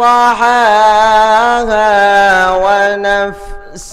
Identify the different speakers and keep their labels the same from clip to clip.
Speaker 1: طحاها ونفس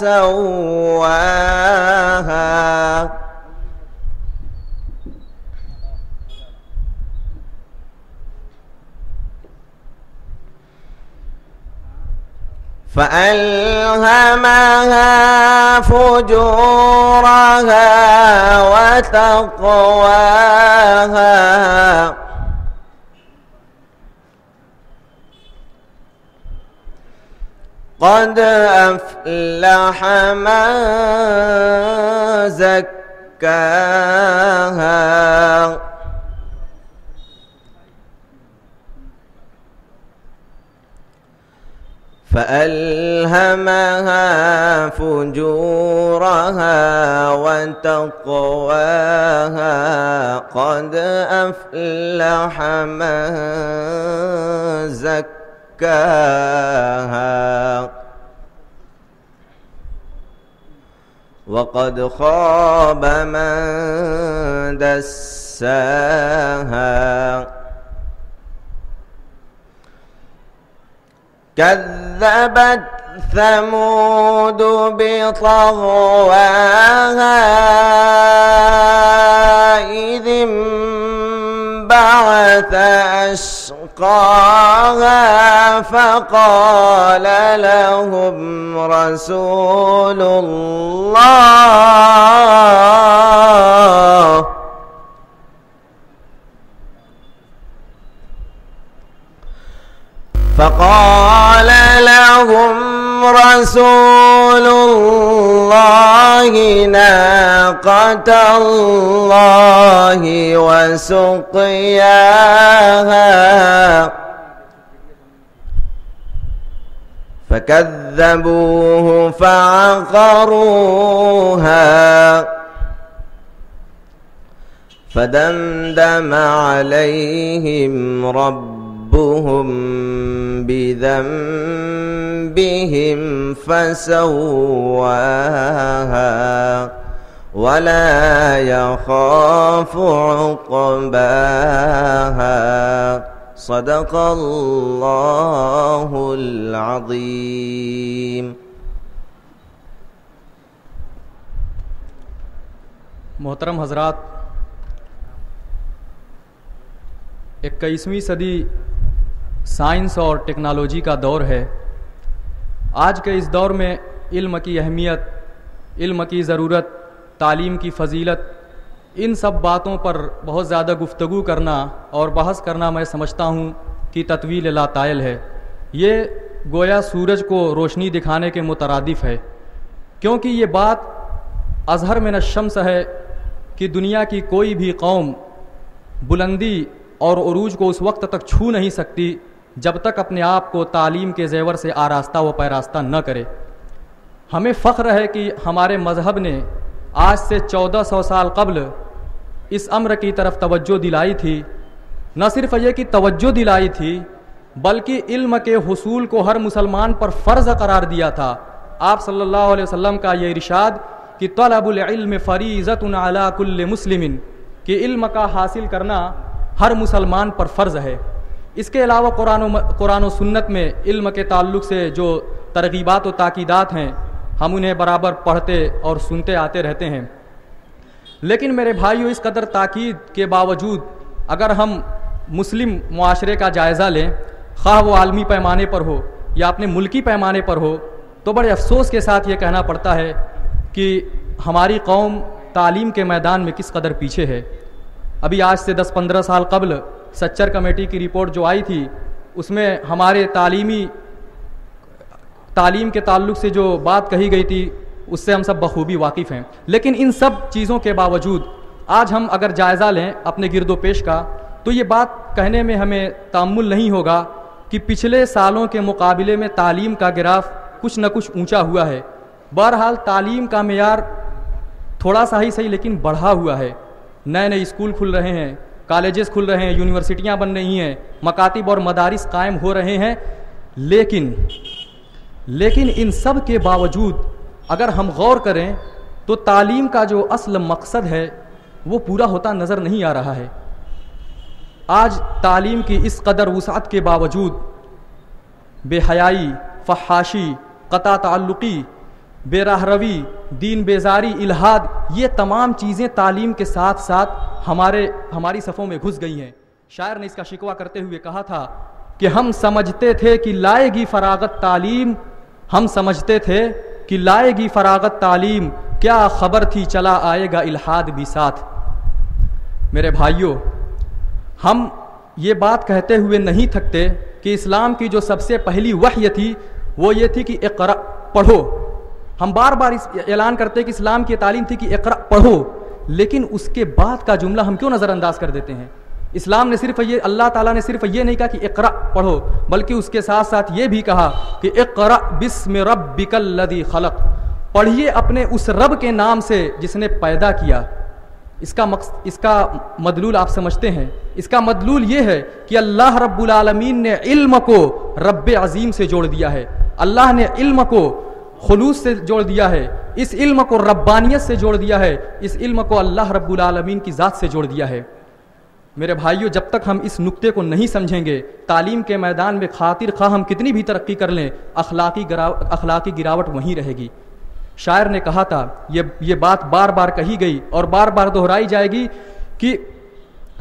Speaker 1: سواها فألهمها فجورها وتقواها قد أفلح من زكاها فألهمها فجورها وتقواها قد أفلح من زكاها وقد خاب من دساها كذبت ثمود بطغواها إذ بعث أشقاها فقال لهم رسول الله رسول الله ناقة الله وسقياها فكذبوه فعقروها فدمدم عليهم ربهم بذنبهم فسواها ولا يخاف عقباها صدق الله العظيم.
Speaker 2: محترم حضرات، 21ویں صدی سائنس اور ٹیکنالوجی کا دور ہے. آج کے اس دور میں علم کی اہمیت، علم کی ضرورت، تعلیم کی فضیلت، ان سب باتوں پر بہت زیادہ گفتگو کرنا اور بحث کرنا میں سمجھتا ہوں کہ تطویل لا طائل ہے. یہ گویا سورج کو روشنی دکھانے کے مترادف ہے، کیونکہ یہ بات اظہر من الشمس ہے کہ دنیا کی کوئی بھی قوم بلندی اور عروج کو اس وقت تک چھو نہیں سکتی جب تک اپنے آپ کو تعلیم کے زیور سے آراستہ و پیراستہ نہ کرے. ہمیں فخر ہے کہ ہمارے مذہب نے آج سے 1400 سال قبل اس امر کی طرف توجہ دلائی تھی. نہ صرف یہ کہ توجہ دلائی تھی بلکہ علم کے حصول کو ہر مسلمان پر فرض قرار دیا تھا. آپ صلی اللہ علیہ وسلم کا یہ ارشاد کہ طلب العلم فریضۃ علی کل مسلم، کہ علم کا حاصل کرنا ہر مسلمان پر فرض ہے. اس کے علاوہ قرآن و سنت میں علم کے تعلق سے جو ترغیبات و تاکیدات ہیں ہم انہیں برابر پڑھتے اور سنتے آتے رہتے ہیں. لیکن میرے بھائیو، اس قدر تاکید کے باوجود اگر ہم مسلم معاشرے کا جائزہ لیں، خواہ وہ عالمی پیمانے پر ہو یا اپنے ملکی پیمانے پر ہو، تو بڑے افسوس کے ساتھ یہ کہنا پڑتا ہے کہ ہماری قوم تعلیم کے میدان میں کس قدر پیچھے ہے. ابھی آج سے 10-15 سال قبل سچر کمیٹی کی رپورٹ جو آئی تھی، اس میں ہمارے تعلیم کے تعلق سے جو بات کہی گئی تھی اس سے ہم سب بخوبی واقف ہیں. لیکن ان سب چیزوں کے باوجود آج ہم اگر جائزہ لیں اپنے گرد و پیش کا، تو یہ بات کہنے میں ہمیں تأمل نہیں ہوگا کہ پچھلے سالوں کے مقابلے میں تعلیم کا گراف کچھ نہ کچھ اونچا ہوا ہے. بہرحال تعلیم کا معیار تھوڑا سا ہی صحیح لیکن بڑھا ہوا ہے. نئے نئے اسکول کھل رہے ہیں، کالجز کھل رہے ہیں، یونیورسٹیاں بن رہی ہیں، مکاتب اور مدارس قائم ہو رہے ہیں. لیکن ان سب کے باوجود اگر ہم غور کریں تو تعلیم کا جو اصل مقصد ہے وہ پورا ہوتا نظر نہیں آ رہا ہے. آج تعلیم کی اس قدر وسعت کے باوجود بے حیائی، فحاشی، قطع تعلقی، بے راہ روی، دین بیزاری، الحاد، یہ تمام چیزیں تعلیم کے ساتھ ساتھ ہماری صفوں میں گھس گئی ہیں. شاعر نے اس کا شکوہ کرتے ہوئے کہا تھا کہ ہم سمجھتے تھے کہ لائے گی فراغت تعلیم، ہم سمجھتے تھے کہ لائے گی فراغت تعلیم، کیا خبر تھی چلا آئے گا الحاد بھی ساتھ. میرے بھائیوں، ہم یہ بات کہتے ہوئے نہیں تھکتے کہ اسلام کی جو سب سے پہلی وحی تھی وہ یہ تھی کہ اقرأ، پڑھو. ہم بار بار اس اعلان کرتے کہ اسلام کی تعلیم تھی کہ اقرأ، پڑھو، لیکن اس کے بعد کا جملہ ہم کیوں نظر انداز کر دیتے ہیں؟ اسلام نے صرف یہ، اللہ تعالیٰ نے صرف یہ نہیں کہا کہ اقرأ پڑھو، بلکہ اس کے ساتھ ساتھ یہ بھی کہا کہ اقرأ بسم ربک الذی خلق، پڑھیے اپنے اس رب کے نام سے جس نے پیدا کیا. اس کا مدلول آپ سمجھتے ہیں؟ اس کا مدلول یہ ہے کہ اللہ رب العالمین نے علم کو رب عظیم سے جوڑ دیا ہے. اللہ نے علم کو خلوص سے جوڑ دیا ہے، اس علم کو ربانیت سے جوڑ دیا ہے، اس علم کو اللہ رب العالمین کی ذات سے جوڑ دیا ہے. میرے بھائیوں، جب تک ہم اس نقطے کو نہیں سمجھیں گے، تعلیم کے میدان میں خاطر خواہ ہم کتنی بھی ترقی کر لیں، اخلاقی گراوٹ وہیں رہے گی. شاعر نے کہا تھا، یہ بات بار بار کہی گئی اور بار بار دہرائی جائے گی کہ